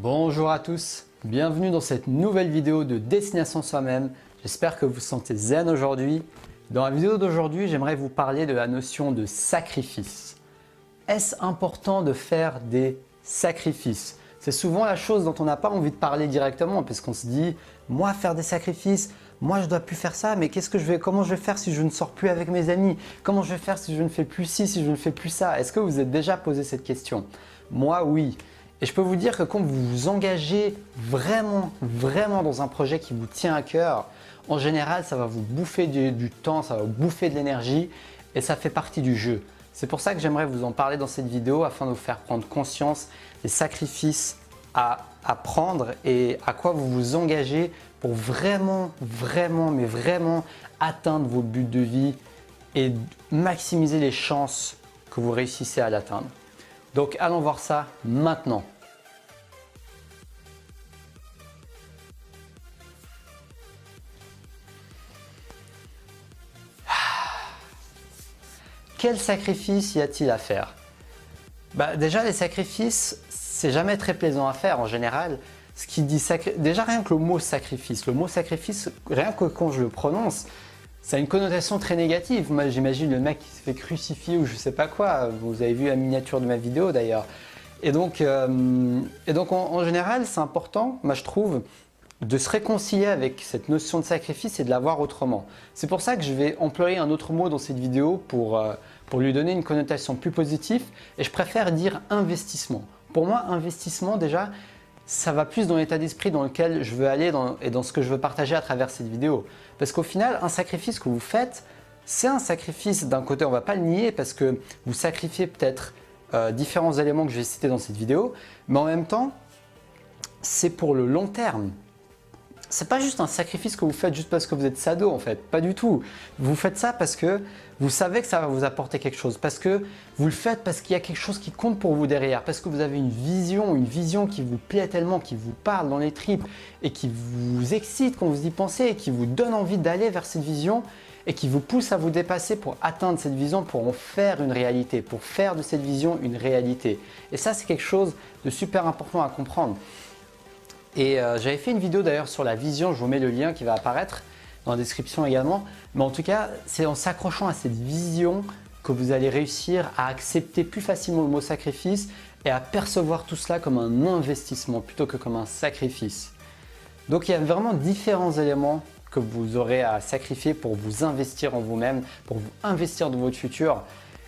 Bonjour à tous, bienvenue dans cette nouvelle vidéo de Destination Soi-même. J'espère que vous vous sentez zen aujourd'hui. Dans la vidéo d'aujourd'hui, j'aimerais vous parler de la notion de sacrifice. Est-ce important de faire des sacrifices? C'est souvent la chose dont on n'a pas envie de parler directement parce qu'on se dit « moi faire des sacrifices, moi je dois plus faire ça, mais comment je vais faire si je ne sors plus avec mes amis? Comment je vais faire si je ne fais plus ci, si je ne fais plus ça ?» Est-ce que vous vous êtes déjà posé cette question? Moi oui. Et je peux vous dire que quand vous vous engagez vraiment dans un projet qui vous tient à cœur, en général, ça va vous bouffer du temps, ça va vous bouffer de l'énergie et ça fait partie du jeu. C'est pour ça que j'aimerais vous en parler dans cette vidéo afin de vous faire prendre conscience des sacrifices à prendre et à quoi vous vous engagez pour vraiment atteindre vos buts de vie et maximiser les chances que vous réussissez à l'atteindre. Donc allons voir ça maintenant. Quel sacrifice y a-t-il à faire? Déjà les sacrifices, c'est jamais très plaisant à faire en général. Ce qui dit déjà rien que le mot sacrifice, rien que quand je le prononce, ça a une connotation très négative. Moi j'imagine le mec qui se fait crucifier ou je sais pas quoi, vous avez vu la miniature de ma vidéo d'ailleurs. Et donc en général c'est important, moi je trouve, de se réconcilier avec cette notion de sacrifice et de la voir autrement. C'est pour ça que je vais employer un autre mot dans cette vidéo pour lui donner une connotation plus positive et je préfère dire investissement. Pour moi investissement déjà, ça va plus dans l'état d'esprit dans lequel je veux aller et dans ce que je veux partager à travers cette vidéo. Parce qu'au final, un sacrifice que vous faites, c'est un sacrifice d'un côté, on ne va pas le nier parce que vous sacrifiez peut-être différents éléments que je vais citer dans cette vidéo, mais en même temps, c'est pour le long terme. C'est pas juste un sacrifice que vous faites juste parce que vous êtes sado en fait, pas du tout. Vous faites ça parce que vous savez que ça va vous apporter quelque chose, parce que vous le faites parce qu'il y a quelque chose qui compte pour vous derrière, parce que vous avez une vision qui vous plaît tellement, qui vous parle dans les tripes et qui vous excite quand vous y pensez et qui vous donne envie d'aller vers cette vision et qui vous pousse à vous dépasser pour atteindre cette vision, pour en faire une réalité, pour faire de cette vision une réalité. Et ça c'est quelque chose de super important à comprendre. Et j'avais fait une vidéo d'ailleurs sur la vision, je vous mets le lien qui va apparaître dans la description également. Mais en tout cas, c'est en s'accrochant à cette vision que vous allez réussir à accepter plus facilement le mot sacrifice et à percevoir tout cela comme un investissement plutôt que comme un sacrifice. Donc il y a vraiment différents éléments que vous aurez à sacrifier pour vous investir en vous-même, pour vous investir dans votre futur.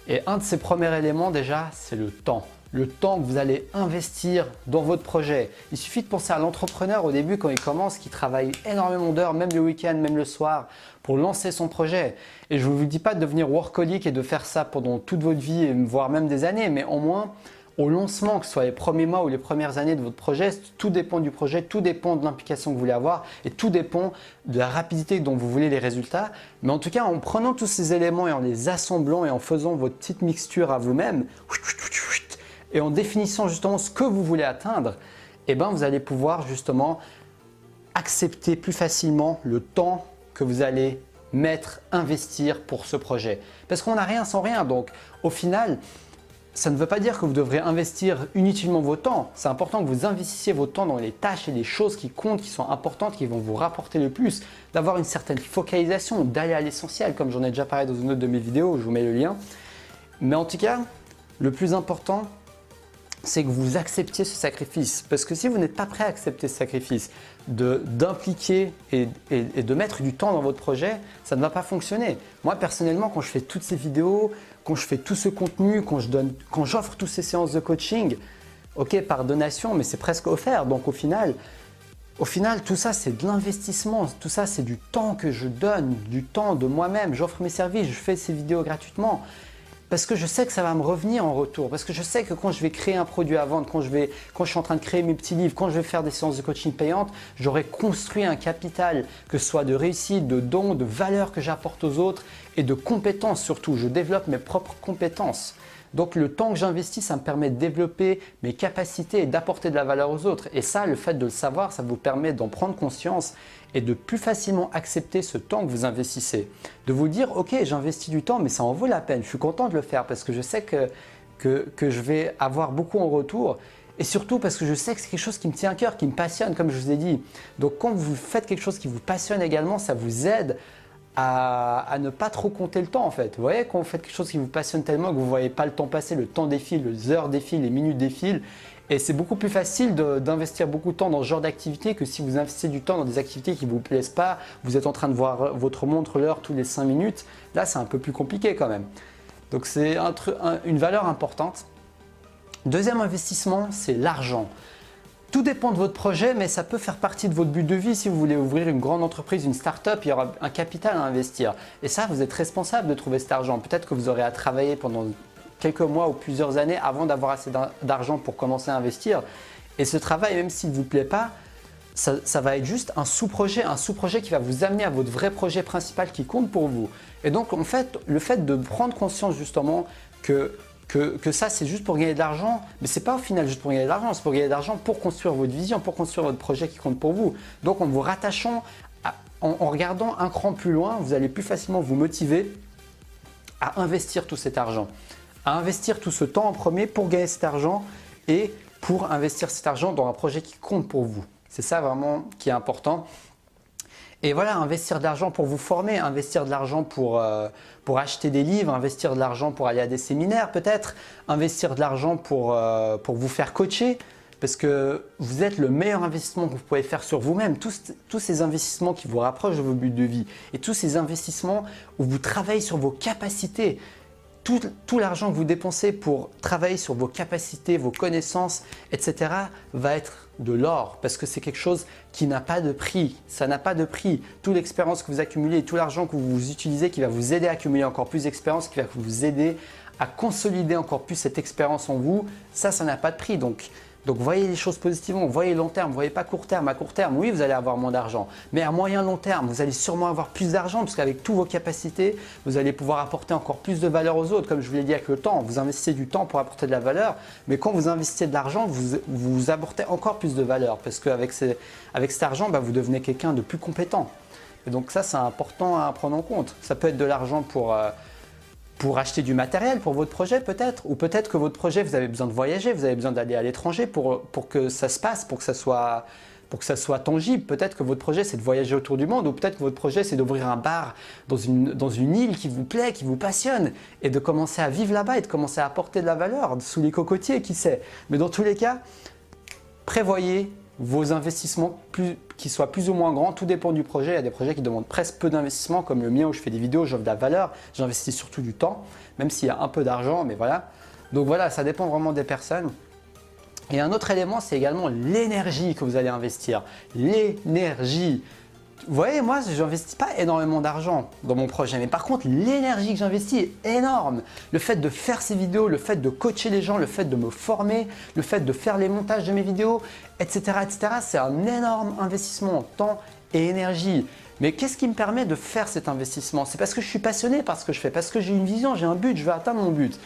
Et un de ces premiers éléments déjà, c'est le temps. Le temps que vous allez investir dans votre projet. Il suffit de penser à l'entrepreneur au début quand il commence, qui travaille énormément d'heures, même le week-end, même le soir, pour lancer son projet. Et je ne vous dis pas de devenir workaholic et de faire ça pendant toute votre vie, voire même des années, mais au moins au lancement, que ce soit les premiers mois ou les premières années de votre projet, tout dépend du projet, tout dépend de l'implication que vous voulez avoir et tout dépend de la rapidité dont vous voulez les résultats. Mais en tout cas, en prenant tous ces éléments et en les assemblant et en faisant votre petite mixture à vous-même, et en définissant justement ce que vous voulez atteindre, eh ben vous allez pouvoir justement accepter plus facilement le temps que vous allez investir pour ce projet. Parce qu'on n'a rien sans rien, donc au final, ça ne veut pas dire que vous devrez investir inutilement votre temps. C'est important que vous investissiez votre temps dans les tâches et les choses qui comptent, qui sont importantes, qui vont vous rapporter le plus, d'avoir une certaine focalisation, d'aller à l'essentiel, comme j'en ai déjà parlé dans une autre de mes vidéos, je vous mets le lien. Mais en tout cas, le plus important, c'est que vous acceptiez ce sacrifice. Parce que si vous n'êtes pas prêt à accepter ce sacrifice, d'impliquer et de mettre du temps dans votre projet, ça ne va pas fonctionner. Moi personnellement, quand je fais toutes ces vidéos, quand je fais tout ce contenu, quand j'offre toutes ces séances de coaching, ok par donation, mais c'est presque offert. Donc au final, tout ça c'est de l'investissement, tout ça c'est du temps que je donne, du temps de moi-même. J'offre mes services, je fais ces vidéos gratuitement. Parce que je sais que ça va me revenir en retour, parce que je sais que quand je vais créer un produit à vendre, quand je suis en train de créer mes petits livres, quand je vais faire des séances de coaching payantes, j'aurai construit un capital, que ce soit de réussite, de dons, de valeur que j'apporte aux autres et de compétences surtout. Je développe mes propres compétences. Donc le temps que j'investis, ça me permet de développer mes capacités et d'apporter de la valeur aux autres. Et ça, le fait de le savoir, ça vous permet d'en prendre conscience et de plus facilement accepter ce temps que vous investissez. De vous dire, ok, j'investis du temps, mais ça en vaut la peine. Je suis content de le faire parce que je sais que je vais avoir beaucoup en retour. Et surtout parce que je sais que c'est quelque chose qui me tient à cœur, qui me passionne, comme je vous ai dit. Donc quand vous faites quelque chose qui vous passionne également, ça vous aide à ne pas trop compter le temps en fait. Vous voyez, quand vous faites quelque chose qui vous passionne tellement que vous ne voyez pas le temps passer, le temps défile, les heures défilent, les minutes défilent. Et c'est beaucoup plus facile d'investir beaucoup de temps dans ce genre d'activité que si vous investissez du temps dans des activités qui ne vous plaisent pas, vous êtes en train de voir votre montre l'heure tous les 5 minutes. Là, c'est un peu plus compliqué quand même. Donc c'est une valeur importante. Deuxième investissement, c'est l'argent. Tout dépend de votre projet, mais ça peut faire partie de votre but de vie. Si vous voulez ouvrir une grande entreprise, une start-up, il y aura un capital à investir. Et ça, vous êtes responsable de trouver cet argent. Peut-être que vous aurez à travailler pendant quelques mois ou plusieurs années avant d'avoir assez d'argent pour commencer à investir. Et ce travail, même s'il ne vous plaît pas, ça va être juste un sous-projet qui va vous amener à votre vrai projet principal qui compte pour vous. Et donc, en fait, le fait de prendre conscience justement que ça c'est juste pour gagner de l'argent, mais ce n'est pas au final juste pour gagner de l'argent, c'est pour gagner de l'argent pour construire votre vision, pour construire votre projet qui compte pour vous. Donc en vous rattachant, en regardant un cran plus loin, vous allez plus facilement vous motiver à investir tout cet argent, à investir tout ce temps en premier pour gagner cet argent et pour investir cet argent dans un projet qui compte pour vous. C'est ça vraiment qui est important. Et voilà, investir de l'argent pour vous former, investir de l'argent pour acheter des livres, investir de l'argent pour aller à des séminaires peut-être, investir de l'argent pour vous faire coacher parce que vous êtes le meilleur investissement que vous pouvez faire sur vous-même. Tous ces investissements qui vous rapprochent de vos buts de vie et tous ces investissements où vous travaillez sur vos capacités. Tout l'argent que vous dépensez pour travailler sur vos capacités, vos connaissances, etc. va être de l'or parce que c'est quelque chose qui n'a pas de prix. Ça n'a pas de prix. Toute l'expérience que vous accumulez, tout l'argent que vous utilisez qui va vous aider à accumuler encore plus d'expérience, qui va vous aider à consolider encore plus cette expérience en vous, ça n'a pas de prix. Donc voyez les choses positivement, voyez long terme, voyez pas court terme. À court terme, oui, vous allez avoir moins d'argent, mais à moyen long terme, vous allez sûrement avoir plus d'argent parce qu'avec toutes vos capacités, vous allez pouvoir apporter encore plus de valeur aux autres. Comme je vous l'ai dit avec le temps, vous investissez du temps pour apporter de la valeur, mais quand vous investissez de l'argent, vous apportez encore plus de valeur parce qu'avec cet argent, vous devenez quelqu'un de plus compétent. Et donc ça, c'est important à prendre en compte. Ça peut être de l'argent pour acheter du matériel pour votre projet peut-être, ou peut-être que votre projet, vous avez besoin de voyager, vous avez besoin d'aller à l'étranger pour que ça se passe, pour que ça soit tangible. Peut-être que votre projet, c'est de voyager autour du monde, ou peut-être que votre projet, c'est d'ouvrir un bar dans une île qui vous plaît, qui vous passionne, et de commencer à vivre là-bas et de commencer à apporter de la valeur sous les cocotiers, qui sait. Mais dans tous les cas, prévoyez vos investissements qui soient plus ou moins grands, tout dépend du projet. Il y a des projets qui demandent presque peu d'investissement comme le mien où je fais des vidéos, j'offre de la valeur, j'investis surtout du temps, même s'il y a un peu d'argent, mais voilà. Donc voilà, ça dépend vraiment des personnes. Et un autre élément, c'est également l'énergie que vous allez investir. L'énergie. Vous voyez, moi, je n'investis pas énormément d'argent dans mon projet, mais par contre, l'énergie que j'investis est énorme. Le fait de faire ces vidéos, le fait de coacher les gens, le fait de me former, le fait de faire les montages de mes vidéos, etc., c'est un énorme investissement en temps et énergie. Mais qu'est-ce qui me permet de faire cet investissement? C'est parce que je suis passionné par ce que je fais, parce que j'ai une vision, j'ai un but, je veux atteindre mon but.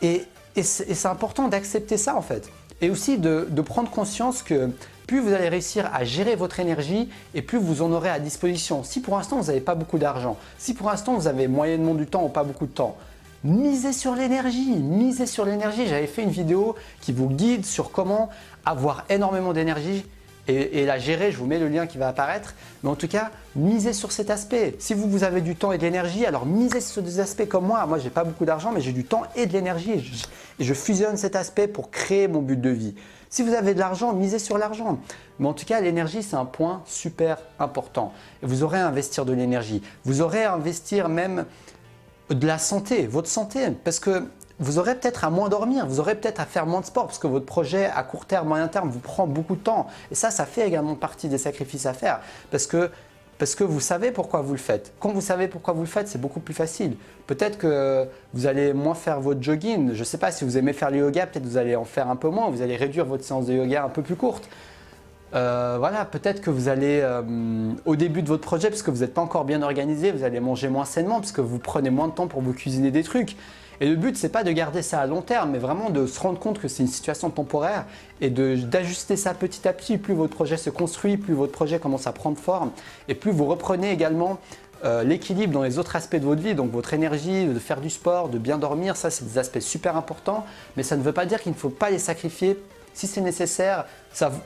Et c'est important d'accepter ça en fait. Et aussi de prendre conscience que plus vous allez réussir à gérer votre énergie et plus vous en aurez à disposition. Si pour l'instant vous n'avez pas beaucoup d'argent, si pour l'instant vous avez moyennement du temps ou pas beaucoup de temps, misez sur l'énergie, misez sur l'énergie. J'avais fait une vidéo qui vous guide sur comment avoir énormément d'énergie et la gérer. Je vous mets le lien qui va apparaître. Mais en tout cas, misez sur cet aspect. Si vous avez du temps et de l'énergie, alors misez sur des aspects comme moi. Moi, je n'ai pas beaucoup d'argent, mais j'ai du temps et de l'énergie. Et je fusionne cet aspect pour créer mon but de vie. Si vous avez de l'argent, misez sur l'argent. Mais en tout cas, l'énergie, c'est un point super important. Et vous aurez à investir de l'énergie. Vous aurez à investir même de la santé, votre santé. Parce que vous aurez peut-être à moins dormir, vous aurez peut-être à faire moins de sport parce que votre projet à court terme, moyen terme vous prend beaucoup de temps. Et ça fait également partie des sacrifices à faire parce que vous savez pourquoi vous le faites. Quand vous savez pourquoi vous le faites, c'est beaucoup plus facile. Peut-être que vous allez moins faire votre jogging. Je ne sais pas si vous aimez faire le yoga, peut-être vous allez en faire un peu moins. Vous allez réduire votre séance de yoga un peu plus courte. Voilà, peut-être que vous allez, au début de votre projet, parce que vous n'êtes pas encore bien organisé, vous allez manger moins sainement parce que vous prenez moins de temps pour vous cuisiner des trucs. Et le but, ce n'est pas de garder ça à long terme, mais vraiment de se rendre compte que c'est une situation temporaire et d'ajuster ça petit à petit. Plus votre projet se construit, plus votre projet commence à prendre forme et plus vous reprenez également l'équilibre dans les autres aspects de votre vie, donc votre énergie, de faire du sport, de bien dormir, ça c'est des aspects super importants, mais ça ne veut pas dire qu'il ne faut pas les sacrifier Si c'est nécessaire,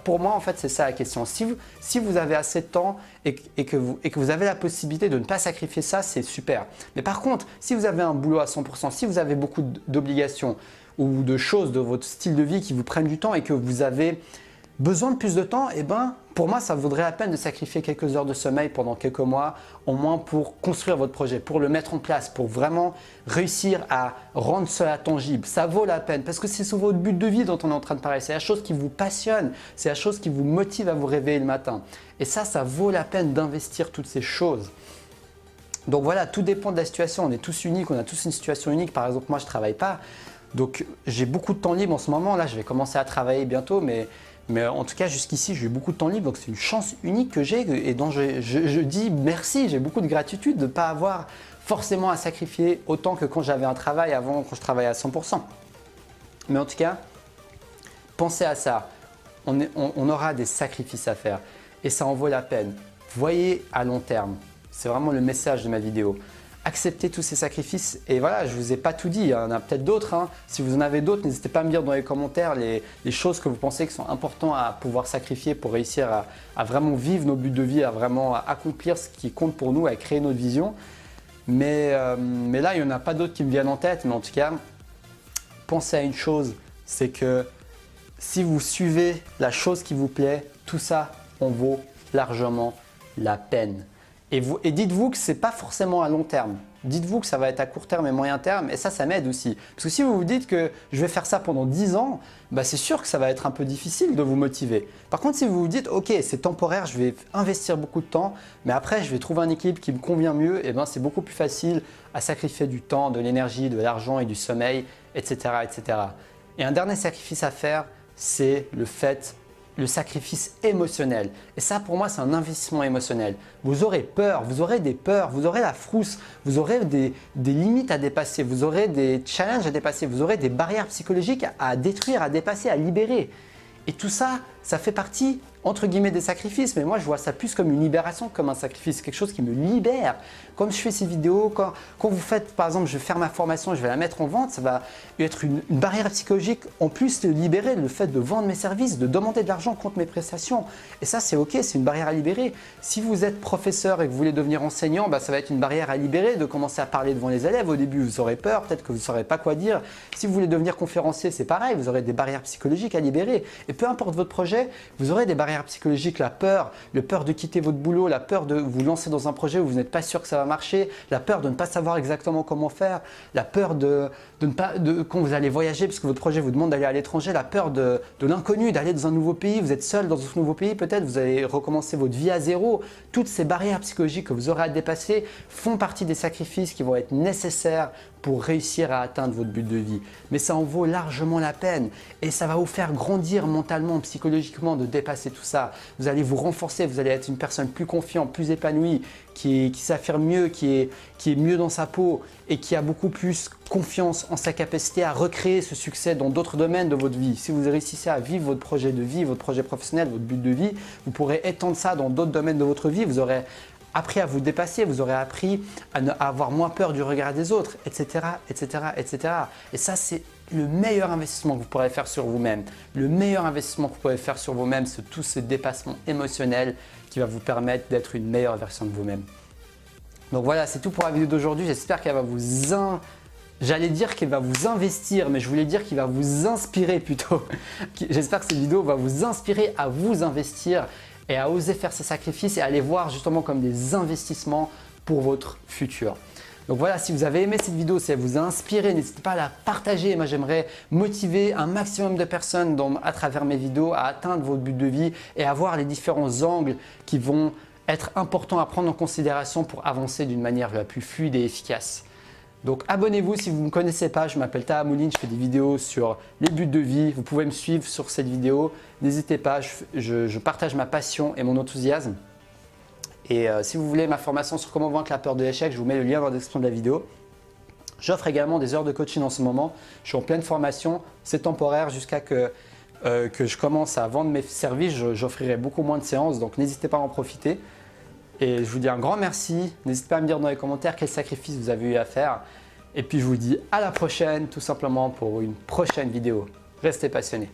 pour moi en fait c'est ça la question. Si vous avez assez de temps et que vous avez la possibilité de ne pas sacrifier ça, c'est super. Mais par contre, si vous avez un boulot à 100%, si vous avez beaucoup d'obligations ou de choses de votre style de vie qui vous prennent du temps et que vous avez besoin de plus de temps, eh ben, pour moi, ça vaudrait la peine de sacrifier quelques heures de sommeil pendant quelques mois, au moins pour construire votre projet, pour le mettre en place, pour vraiment réussir à rendre cela tangible. Ça vaut la peine parce que c'est sur votre but de vie dont on est en train de parler. C'est la chose qui vous passionne, c'est la chose qui vous motive à vous réveiller le matin. Et ça vaut la peine d'investir toutes ces choses. Donc voilà, tout dépend de la situation. On est tous uniques, on a tous une situation unique. Par exemple, moi, je ne travaille pas. Donc, j'ai beaucoup de temps libre en ce moment. Là, je vais commencer à travailler bientôt, mais en tout cas, jusqu'ici, j'ai eu beaucoup de temps libre. Donc, c'est une chance unique que j'ai et dont je dis merci. J'ai beaucoup de gratitude de ne pas avoir forcément à sacrifier autant que quand j'avais un travail avant, quand je travaillais à 100%. Mais en tout cas, pensez à ça. On aura des sacrifices à faire et ça en vaut la peine. Voyez à long terme. C'est vraiment le message de ma vidéo. Acceptez tous ces sacrifices et voilà, je ne vous ai pas tout dit, il y en a peut-être d'autres. Hein. Si vous en avez d'autres, n'hésitez pas à me dire dans les commentaires les choses que vous pensez qui sont importantes à pouvoir sacrifier pour réussir à vraiment vivre nos buts de vie, à vraiment accomplir ce qui compte pour nous, à créer notre vision. Mais là, il n'y en a pas d'autres qui me viennent en tête, mais en tout cas, pensez à une chose, c'est que si vous suivez la chose qui vous plaît, tout ça en vaut largement la peine. Et dites-vous que ce n'est pas forcément à long terme. Dites-vous que ça va être à court terme et moyen terme et ça m'aide aussi. Parce que si vous vous dites que je vais faire ça pendant 10 ans, bah c'est sûr que ça va être un peu difficile de vous motiver. Par contre, si vous vous dites « Ok, c'est temporaire, je vais investir beaucoup de temps, mais après je vais trouver un équilibre qui me convient mieux », et ben c'est beaucoup plus facile à sacrifier du temps, de l'énergie, de l'argent et du sommeil, etc., etc. Et un dernier sacrifice à faire, c'est le sacrifice émotionnel. Et ça, pour moi, c'est un investissement émotionnel. Vous aurez peur, vous aurez des peurs, vous aurez la frousse, vous aurez des limites à dépasser, vous aurez des challenges à dépasser, vous aurez des barrières psychologiques à détruire, à dépasser, à libérer. Et tout ça, ça fait partie, entre guillemets, des sacrifices. Mais moi, je vois ça plus comme une libération, comme un sacrifice, quelque chose qui me libère. Comme je fais ces vidéos, quand vous faites, par exemple, je vais faire ma formation, je vais la mettre en vente, ça va être une barrière psychologique. En plus de libérer le fait de vendre mes services, de demander de l'argent contre mes prestations. Et ça, c'est OK, c'est une barrière à libérer. Si vous êtes professeur et que vous voulez devenir enseignant, bah, ça va être une barrière à libérer de commencer à parler devant les élèves. Au début, vous aurez peur, peut-être que vous ne saurez pas quoi dire. Si vous voulez devenir conférencier, c'est pareil, vous aurez des barrières psychologiques à libérer. Et peu importe votre projet, vous aurez des barrières psychologiques, la peur de quitter votre boulot, la peur de vous lancer dans un projet où vous n'êtes pas sûr que ça va marcher, la peur de ne pas savoir exactement comment faire, la peur quand vous allez voyager parce que votre projet vous demande d'aller à l'étranger, la peur de l'inconnu, d'aller dans un nouveau pays, vous êtes seul dans ce nouveau pays peut-être, vous allez recommencer votre vie à zéro. Toutes ces barrières psychologiques que vous aurez à dépasser font partie des sacrifices qui vont être nécessaires pour réussir à atteindre votre but de vie. Mais ça en vaut largement la peine et ça va vous faire grandir mentalement, psychologiquement de dépasser tout ça. Vous allez vous renforcer, vous allez être une personne plus confiante, plus épanouie, qui s'affirme mieux, qui est mieux dans sa peau et qui a beaucoup plus confiance en sa capacité à recréer ce succès dans d'autres domaines de votre vie. Si vous réussissez à vivre votre projet de vie, votre projet professionnel, votre but de vie, vous pourrez étendre ça dans d'autres domaines de votre vie. Vous aurez appris à vous dépasser, vous aurez appris à avoir moins peur du regard des autres, etc., etc., etc. Et ça, c'est le meilleur investissement que vous pourrez faire sur vous-même. Le meilleur investissement que vous pourrez faire sur vous-même, c'est tous ces dépassements émotionnels qui va vous permettre d'être une meilleure version de vous-même. Donc voilà, c'est tout pour la vidéo d'aujourd'hui. J'espère qu'elle va J'allais dire qu'il va vous investir, mais je voulais dire qu'il va vous inspirer plutôt. J'espère que cette vidéo va vous inspirer à vous investir et à oser faire ces sacrifices et à les voir justement comme des investissements pour votre futur. Donc voilà, si vous avez aimé cette vidéo, si elle vous a inspiré, n'hésitez pas à la partager. Moi, j'aimerais motiver un maximum de personnes à travers mes vidéos à atteindre votre but de vie et à voir les différents angles qui vont être importants à prendre en considération pour avancer d'une manière la plus fluide et efficace. Donc abonnez-vous si vous ne me connaissez pas, je m'appelle Taha Mouline, je fais des vidéos sur les buts de vie. Vous pouvez me suivre sur cette vidéo. N'hésitez pas, je partage ma passion et mon enthousiasme. Et si vous voulez ma formation sur comment vaincre la peur de l'échec, je vous mets le lien dans la description de la vidéo. J'offre également des heures de coaching en ce moment. Je suis en pleine formation, c'est temporaire jusqu'à que je commence à vendre mes services. J'offrirai beaucoup moins de séances, donc n'hésitez pas à en profiter. Et je vous dis un grand merci. N'hésitez pas à me dire dans les commentaires quel sacrifice vous avez eu à faire. Et puis je vous dis à la prochaine, tout simplement pour une prochaine vidéo. Restez passionnés.